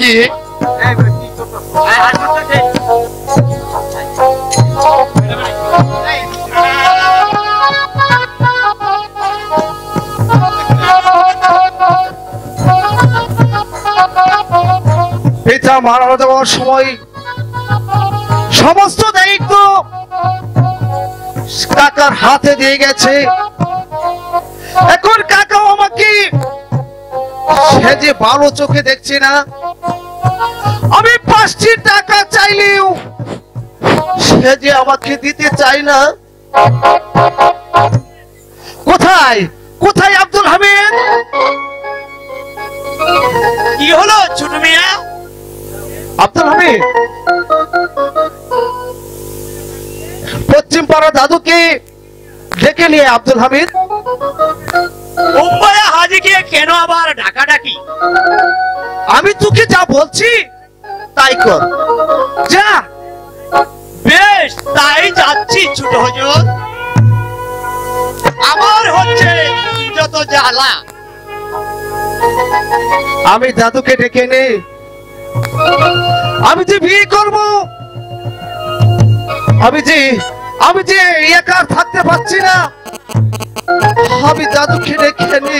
কি? পিতা মারা যাওয়ার সময় সমস্ত দায়িত্ব কাকার হাতে দিয়ে গেছে। এখন কাকাও আমাকে সে যে ভালো চোখে দেখছে না। আমি 5টি টাকা চাইলেও সে যে আমাকে দিতে চাই না। কোথায় কোথায় আব্দুল হামিদ? কি হলো ছোট মিয়া? আব্দুল হামিদ পশ্চিম পাড়া দাদুকে ডেকে নিয়ে। আব্দুল হামিদ মুম্বাইয়ে হাজিকে কেন আবার ডাকাডাকি? আমি তোকে যা বলছি তাই কর, যা। বেশ, তাই যাচ্ছি ছোট হুজুর। আমার হচ্ছে যত জ্বালা। আমি দাদুকে ডেকে নে। আমি যে বিয়ে করব, আমি যে একা থাকতে পারছি না। আমি দাদুকে ডেকে নি।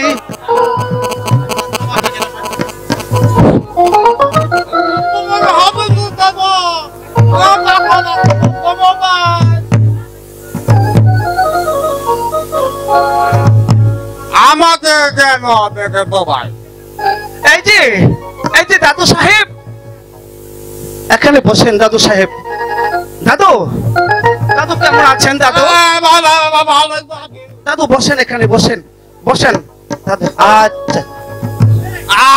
আমাদের কেন দেখে বাবাই? এই যে দাদু সাহেব, এখানে বসেন। দাদু সাহেব, দাদু দাদু কেমন আছেন? দাদু দাদু বসেন, এখানে বসেন বসেন দাদু। আচ্ছা,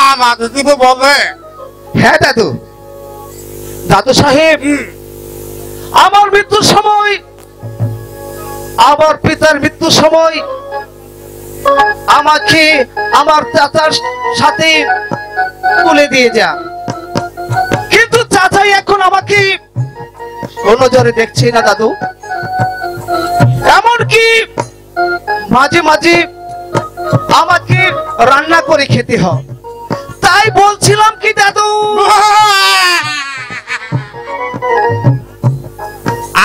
আমাদের কিছু বলবে? হ্যাঁ দাদু। দাদু সাহেব, আমার মৃত্যুর সময়, আমার পিতার মৃত্যুর সময় আমাকে আমার চাচার সাথে তুলে দিয়ে যা। কিন্তু চাচাই এখন আমাকে নজরে দেখছে না দাদু। এমনকি মাঝে মাঝে আমাকে রান্না করে খেতে হয়। তাই বলছিলাম কি দাদু,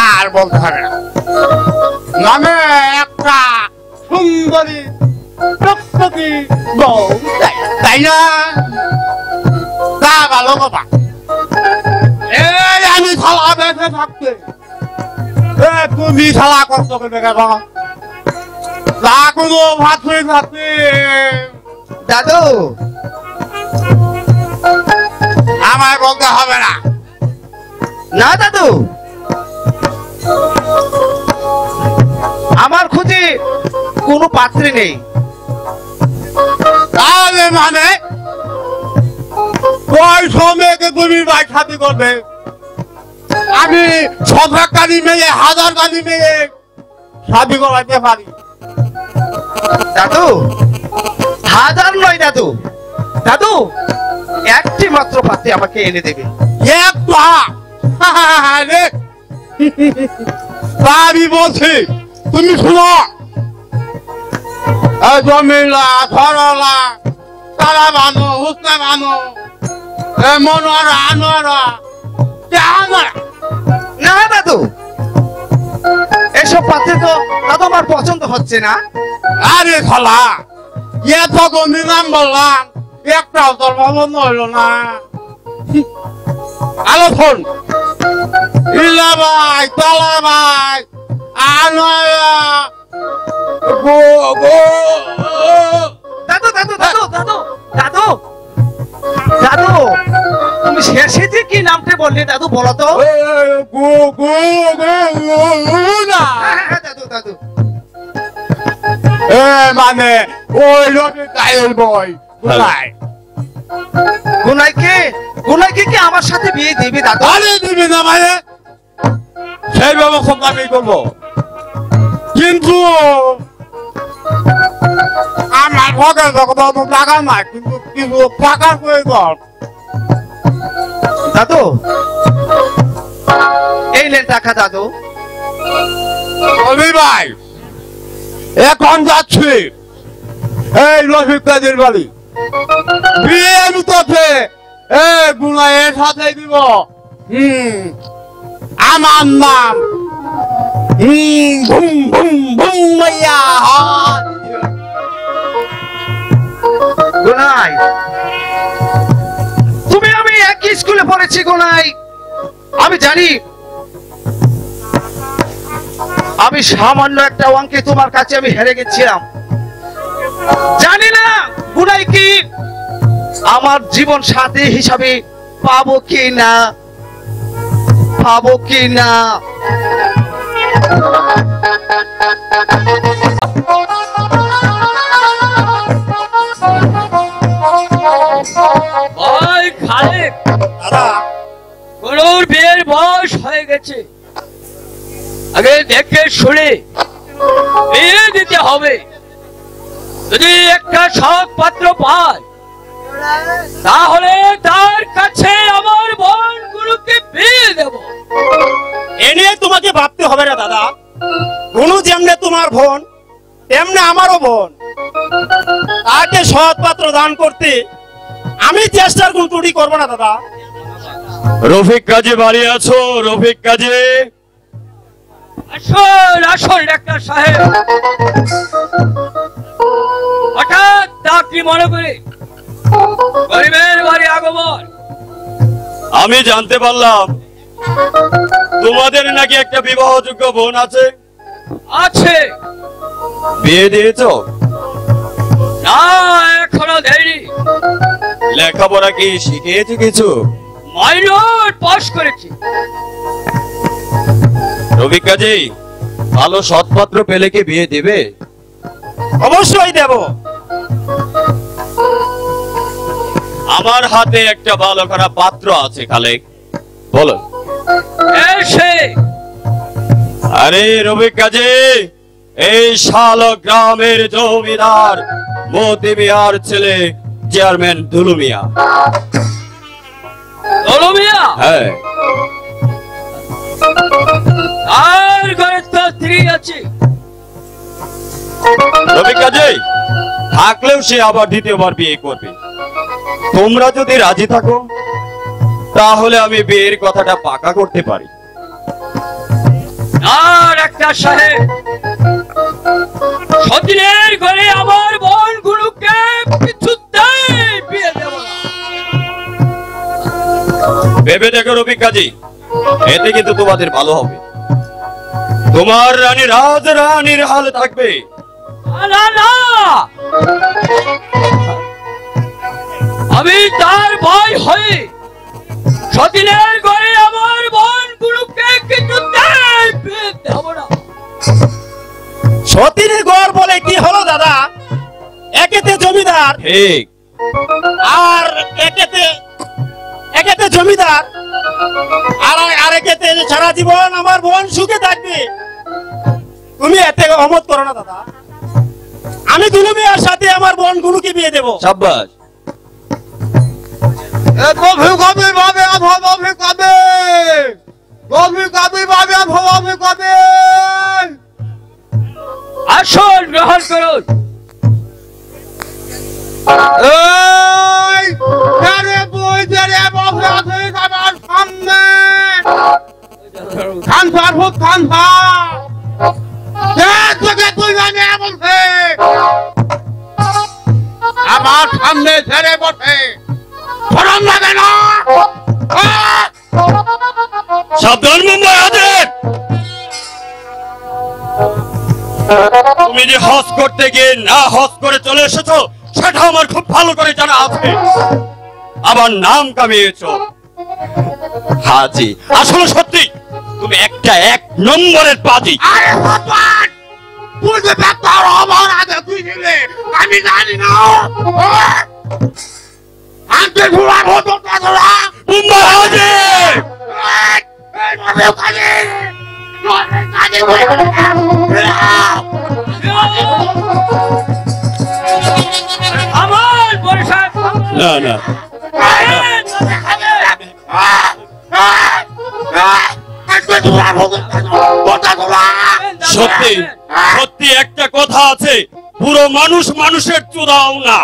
আর বলতে হবে না। নামে একটা সুন্দরী টকটকি বউ, তাই না? তা ভালো কথা। এই আমি শালা বেঁচে থাকতে তুমি শালা কষ্ট করে গেল। তা কোনো ভাবতে থাকতে দাদু আমায় বলতে হবে না। না দাদু, আমার খুঁজে কোনো পাত্রী নেই। তাহলে মানে ওই সময়কে তুমি বাইসাতি করবে? আমি 100 কানি মেয়ে 1000 কানি মেয়ে শাদি করাইতে পারি। দাদু 1000 নয় দাদু, দাদু একটি মাত্র পাত্রী আমাকে এনে দেবে। একটা আমি বলছি, তুমি শুনো। জমিলা সরলা তারা বানো হুসনা বানো মনোরা আনোয়ারা না দাদু, এসব পাত্রে তো দাদু আমার পছন্দ হচ্ছে না। আরে খালা, এত গন্ডি নাম বললাম, একটাও তোর পছন্দ হইলো না। আলো ফোন ইলা ভাই, তালা ভাই, আনোয়ারা গো গো। দাদু দাদু দাদু দাদু দাদু দাদু, তুমি শেষে যে কি নামটা বললে দাদু বলো তো? গো গো গো না। হ্যাঁ দাদু দাদু, মানে ওই লোকে গায়ের বই গুনাই। গুনাইকে কি আমার সাথে বিয়ে দিবি দাদু? আরে দিবি না মানে সেই ব্যবস্থা আমি করবো, কিন্তু আমার ঘরের যত টাকা নাই, কিন্তু কিছু টাকার প্রয়োজন। দাদু এই নেন টাকা দাদু। রবি ভাই, এখন যাচ্ছি এই রফিক কাজের বাড়ি। বিয়ের উঠতে এ গুনা এর সাথে দিব আমার নাম ভুম ভুম ভুম মাইয়া গোনাই, তুমি আমি একই স্কুলে পড়েছি গোনাই। আমি জানি আমি সামান্য একটা অঙ্কে তোমার কাছে আমি হেরে গেছিলাম। জানি না গুনাই কি আমার জীবন সাথী হিসাবে পাবো কি না, পাবো কি না। ভাই খালেক, দাদা গরুর বিয়ের বয়স হয়ে গেছে, আগে দেখে শুনে বিয়ে দিতে হবে। যদি একটা সৎ পাত্র পায় তাহলে তার কাছে আমার বোন গুরুকে বিয়ে দেব। এ নিয়ে তোমাকে ভাবতে হবে না দাদা। গুনু যেমনে তোমার বোন তেমনি আমারও বোন। তাকে সৎ পাত্র দান করতে আমি চেষ্টার কোন ত্রুটি করবো না দাদা। রফিক কাজী বাড়ি আছো? রফিক কাজী, আসল আসল ডাক্তার সাহেব, হঠাৎ তা কি মনে করে গরিবের বাড়ি আগমন? আমি জানতে পারলাম তোমাদের নাকি একটা বিবাহযোগ্য বোন আছে। আছে। বিয়ে দিয়েছো? না, এখনো দেয়নি। লেখাপড়া কি শিখিয়েছে কিছু? মাইনর পাস করেছি। রফিক কাজী, ভালো সৎপাত্র পেলে কি বিয়ে দেবে? অবশ্যই দেব। আমার হাতে একটা ভালো করা পাত্র আছে খালেক, বলো। এসে আরে রফিক কাজী, এই শালক গ্রামের জমিদার মতি মিয়ার ছেলে চেয়ারম্যান দুলু মিয়া। দলমিয়া, হ্যাঁ, আর ঘরে তো স্ত্রী আছে। রফিক কাজী, থাকলেও সে আবার দ্বিতীয়বার বিয়ে করবে। তোমরা যদি রাজি থাকো তাহলে আমি বিয়ের কথাটা পাকা করতে পারি। আর একটা সাহেব, সতীনের ঘরে আমার বোন গুরুকে কিছুতেই বিয়ে দেব না। ভেবে দেখো রফিক কাজী, এতে কিন্তু তোমাদের ভালো হবে। তোমার রানী রাজ রানীর হাল থাকবে। না না, আমি তার ভাই হয়ে সতীনের ঘরে আমার বোন গুরুকে কিছুতেই বিয়ে দেব না। সতীনের ঘর বলে কি হলো দাদা? একেতে জমিদার ঠিক, আর একেতে জমিদার আর আরেকেতে সারা জীবন আমার বোন সুখে থাকবে। তুমি এতে অমত করো না দাদা। আমি দুলু মিয়ার সাথে আমার বোন গুনুকে বিয়ে দেব। সাব্বাস। কবে কবে ভাবে ভাবে কবে কবে কবে ভাবে ভাবে কবে আসল গ্রহণ করুন। এই আরে বই রে বাবা আছে আমার সামনে খান পারবো খান পা তোকে তুই জানে বলছে আমার সামনে ছেড়ে বসে শরম লাগে না? সাবধান মুম্বাই হাজির। তুমি যে হজ করতে গিয়ে না হজ করে চলে এসেছো সেটা আমার খুব ভালো করে জানা আছে। আবার নাম কামিয়েছো হাজি। আসলে সত্যি তুমি একটা এক নম্বরের পাজি। আরে ভগবান বুঝতে পারতো আমার আগে তুই ছিলে আমি জানি না আনতে ঘুরা হতো না মুম্বাই হাজির। আমার বরিশাল না না, কথা সত্যি সত্যি একটা কথা আছে, পুরো মানুষ মানুষের চুদাও না,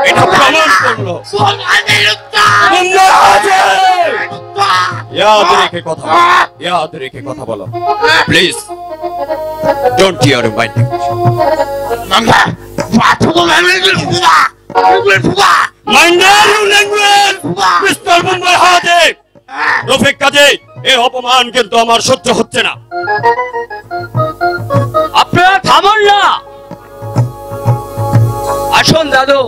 এটা প্রমাণ করলো। याद रेखे কথা বলো please, don't tear my language. Mister Mumbai হাজে, রফিক কাজে, এই অপমান কিন্তু আমার সহ্য হচ্ছে না। আপনারা থামুন না, আসুন দাদু।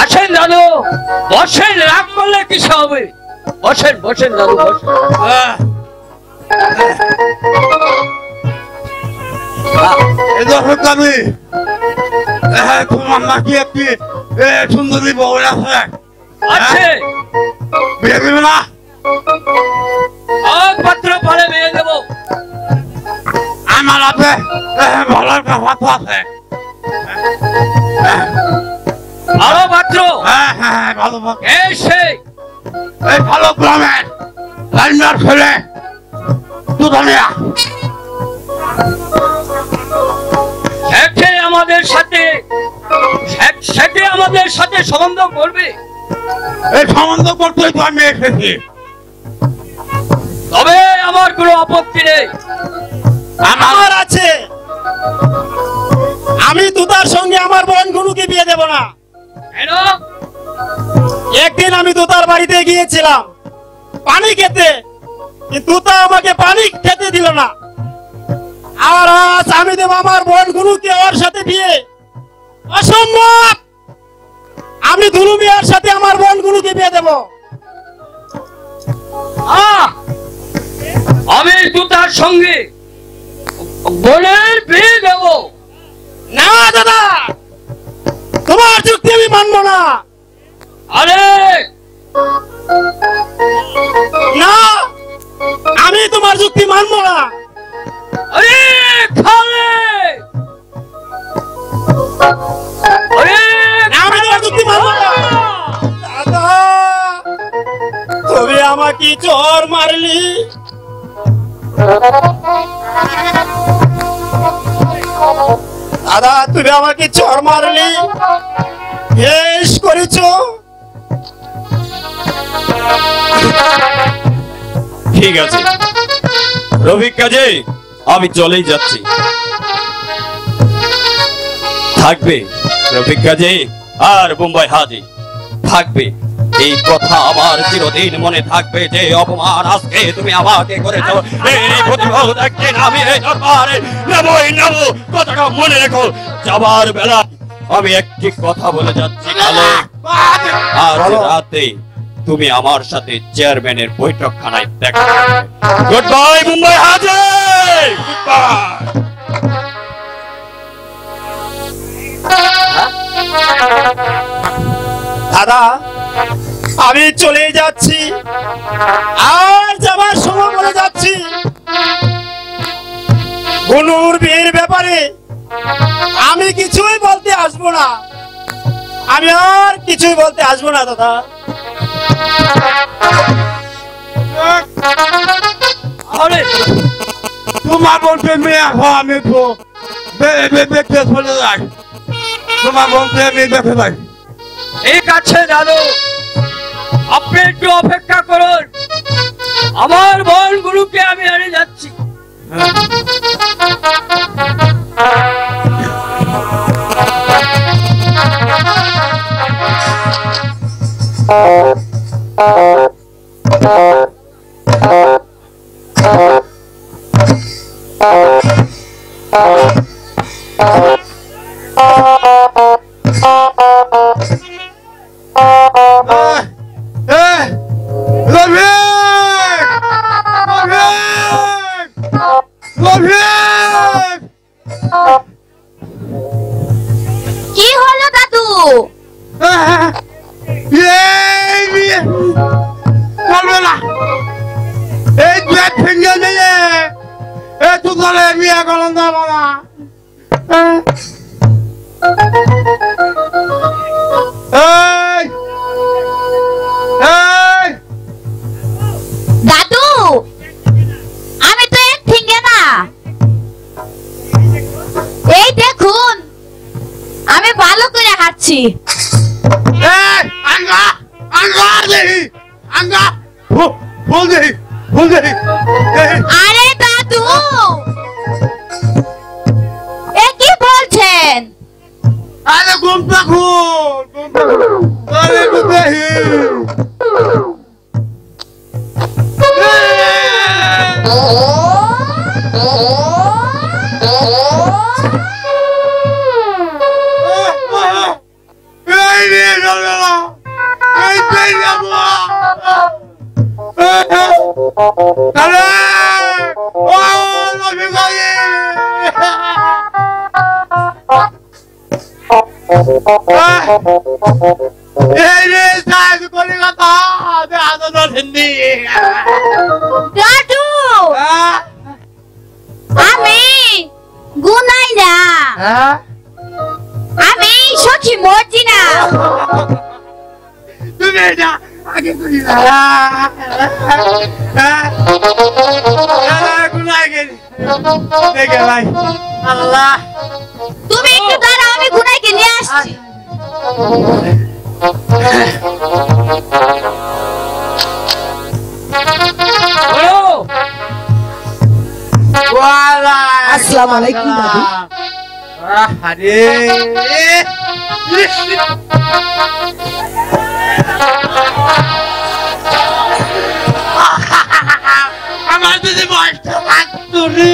আসেন দাদু, বসেন, রাগ করলে কিছু হবে। বসেন বসেন দাদু, বসেন। তোমার নাকি একটি সুন্দরী বউ আছে? আছে, বিয়ে দিবে না? পাত্র পরে বিয়ে দেবো। আমার আছে, ভালো কথা আছে। ভালো পাত্র? হ্যাঁ হ্যাঁ, ভালো পাত্র। এসে এই ভালো গ্রামের লাইনার ছেলে দুধনিয়া আমাদের সাথে সম্বন্ধ করবে। এই সম্বন্ধ করতে তো আমি এসেছি, তবে আমার কোনো আপত্তি নেই। আমার আছে, আমি তুতার সঙ্গে আমার বোন গুনুকে বিয়ে দেব না। কেন? একদিন আমি তুতার বাড়িতে গিয়েছিলাম পানি খেতে, কিন্তু তুতা আমাকে পানি খেতে দিল না। আর আজ আমি দেব আমার বোন গুনুকে ওর সাথে বিয়ে? অসম্ভব! আমি দুলু মিয়ার সাথে আমার বোন গুনুকে বিয়ে দেব। আমি তুতার সঙ্গে বোনের বিয়ে দেব না দাদা, তোমার যুক্তি আমি মানব না। আরে না, আমি তোমার যুক্তি মানব না। আরে খালে, আরে আমি তোমার যুক্তি মানব না। দাদা, তুমি আমাকে চোর মারলি। দাদা, তুমি আমাকে চোর মারলি, বেশ করেছো। ঠিক আছে রফিক কাজে, আমি চলেই যাচ্ছি। থাকবে রফিক কাজে আর মুম্বাই হাজি থাকবে, এই কথা আমার চিরদিন মনে থাকবে যে অপমান আজকে তুমি আমাকে করেছো। এই প্রতিশোধ একদিন আমি এই দরবারে নেবই নেব, কথাটা মনে রেখো। যাবার বেলা আমি একটি কথা বলে যাচ্ছি কালে, আজ রাতে তুমি আমার সাথে চেয়ারম্যানের বৈঠকখানায় দেখা করবে। গুড বাই মুম্বাই হাজি, গুড বাই। দাদা, আমি চলে যাচ্ছি, আর যাবার সময় বলে যাচ্ছি, গুনুর বিয়ের ব্যাপারে আমি কিছুই বলতে আসবো না। আমি আর কিছুই বলতে আসবো না দাদা। আরে তোমার বলতে মেয়ে আমি তো দেখতে চলে যাই, তোমার বলতে আমি দেখে যাই। ঠিক আছে দাদু, আপনি একটু অপেক্ষা করুন, আমার বোন গুরুকে আমি এনে যাচ্ছি। কি হলো দাদু? চলবে না, এই ব্যাগ ভেঙে নিয়ে একটু করে বিয়ে করেন যাবো না। এই হাঁটছি। আঙ্গা আঙ্গা দেহি আঙ্গা ফুল দেহি আরে দাদু, এ কি বলছেন? আরে ঘুমটা খুল আরে দেহি এই রে বাবা এই তেই যাবো আরে ও নবী ভাই এই রে সাইজ করে কথা দে আদর হিন্দি দাদু, আমি গুনাই না, আমি সখী মরছি না। তুমি এটা আগে করি না গুনাই গেলি দেখে ভাই আল্লাহ তুমি একটু দাঁড়াও, আমি গুনাইকে নিয়ে আসছি। আসসালামু আলাইকুম দাদু। আরে আমার যদি বয়সটা থাকতো রে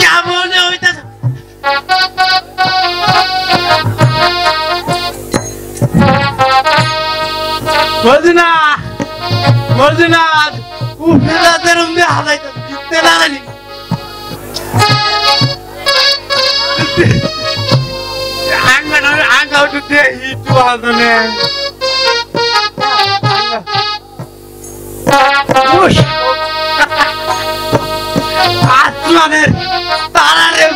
কেমন ওইটা মর্জিনা মর্জিনা উফেরাদের উমদে হালাইতে দিতে লাগানি আঙ্গা উঠতে হিটু হালদনে আসমানের তারারে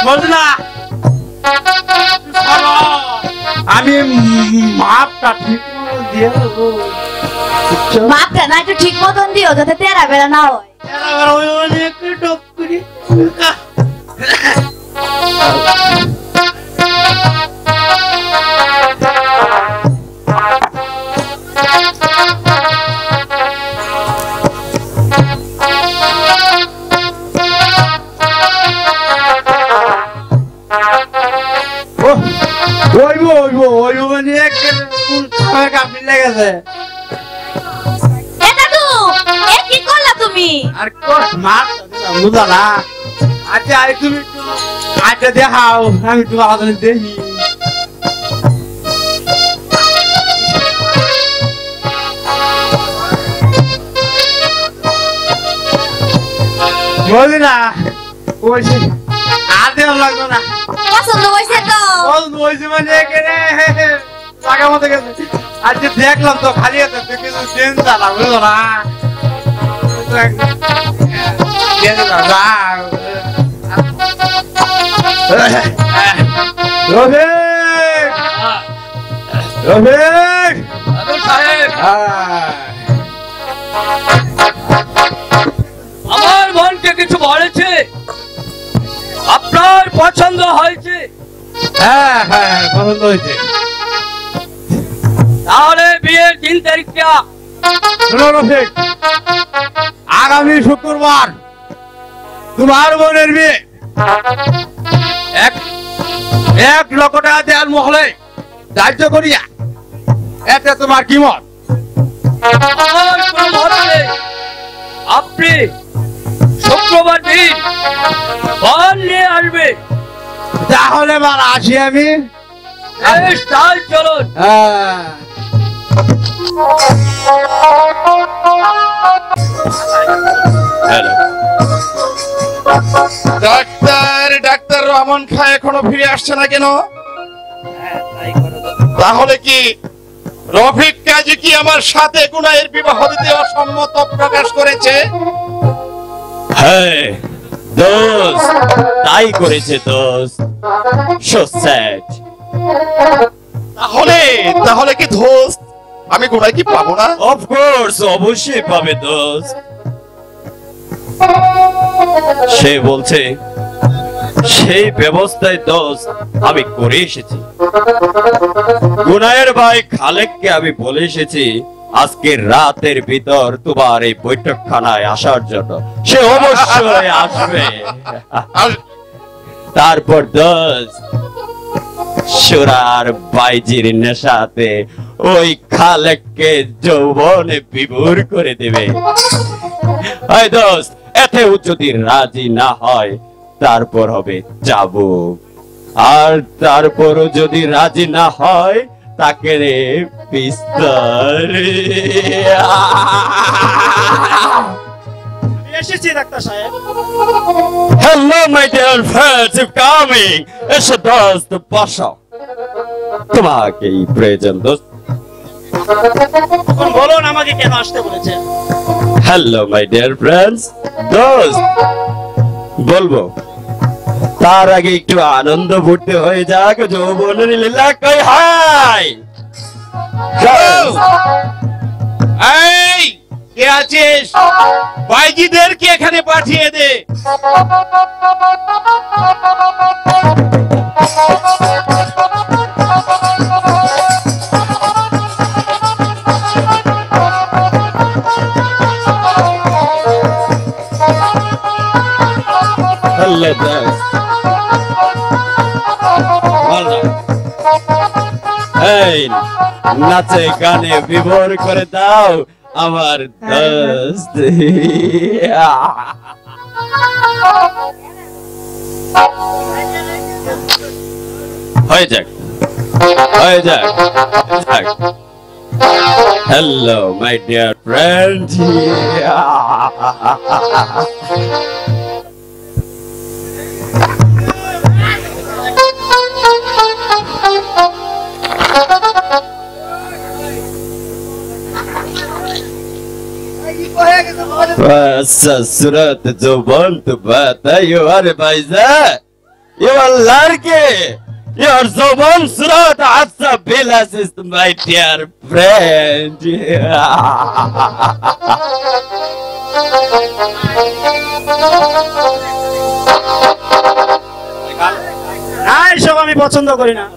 মর্জিনা আমি মাপটা ঠিক দিয়ে দেবো মাপটা না একটু ঠিক মতন দিও, যাতে তেরা বেলা না হয়। একটু টপ করি ওইবো মানে কাপড় লেগেছে এ দাদু, এ কি করলা তুমি? আর মাপ বুঝা না আচ্ছা আরে তুমি একটু আচ্ছা দেখাও আমি একটু আলাদা দেখি বলি না ওইছে আর দেওয়া লাগবে না পছন্দ হয়েছে তো? ওইছে মানে এখানে টাকা মতো গেছে আজকে দেখলাম তো খালি আছে কিছু ট্রেন চালা বুঝলো না আমার বোনকে কিছু বলেছে, আপনার পছন্দ হয়েছে? হ্যাঁ হ্যাঁ পছন্দ হয়েছে তাহলে বিয়ের 3 তারিখটা শোনো রফিক আগামী শুক্রবার তোমার বোনের বিয়ে 1 লক্ষ টাকা দেওয়ার মহলে ধার্য করিয়া এতে তোমার কি মত? আমার কোনো মত নেই। আপনি শুক্রবার দিন বোন নিয়ে আসবে। তাহলে বার আসি আমি বেশ, তাই চলুন। ডাক্তার রহমান খান এখনো ফিরে আসছে না কেন? তাহলে কি রফিক কাজী কি আমার সাথে গুনাহের বিবাহ দিতে অসম্মত প্রকাশ করেছে? হ্যাঁ দোস্ত, তাই করেছে দোস্ত। So sad. তাহলে কি দোস্ত আমি গুনাহ কি পাবো না? অফ কোর্স, অবশ্যই পাবে দোস্ত। সে বলছে সেই ব্যবস্থায় দোষ আমি করে এসেছি। গুনায়ের ভাই খালেককে আমি বলে এসেছি আজকে রাতের ভিতর তোমার এই বৈঠকখানায় আসার জন্য। সে অবশ্যই আসবে। তারপর দোষ সুরার বাইজির নেশাতে ওই খালেককে যৌবনে বিভোর করে দেবে। এই দোস্ত, এতেও যদি রাজি না হয় তারপর হবে চাবুক, আর তারপরও যদি রাজি না হয় তাকে রে পিস্তল। আমি এসেছি ডাক্তার সাহেব। Hello my dear friends, you coming. এসো দোস্ত, বসো। তোমাকেই প্রয়োজন দোস্ত। এখন বলুন আমাকে কেন আসতে বলেছেন? হ্যালো মাই ডিয়ার ফ্রেন্ডস, দোস্ত বলবো তার আগে একটু আনন্দ ফুর্তি হয়ে যাক। যৌবনের লীলা কই হাই। এই কে আছিস? বাইজিদেরকে এখানে পাঠিয়ে দে। হ্যালো দোস্ত, এই নাচে গানে বিভোর করে দাও আমার দোস্ত। হয়ে যাক, হয়ে যাক। Hello my dear friend. सूरत जो बंत बताइयो अरे भाईजा ये लड़के your zoban surat asa belas is my dear friend. না, এসব আমি পছন্দ করি না।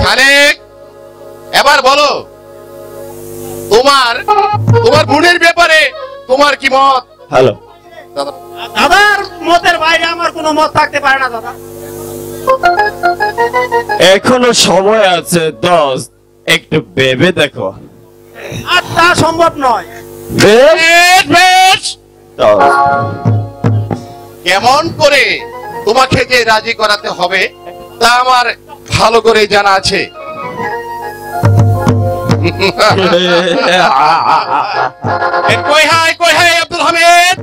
খালেক, এবার বলো তোমার বোনের ব্যাপারে তোমার কি মত? হ্যালো, দাদার মতের বাইরে আমার কোনো মত থাকতে পারে না দাদা। এখনো সময় আছে দোস্ত, একটু ভেবে দেখো। আর তা সম্ভব নয়। বেশ বেশ, দোস্ত, কেমন করে তোমাকে যে রাজি করাতে হবে তা আমার ভালো করে জানা আছে। কই হাই আব্দুল হামিদ,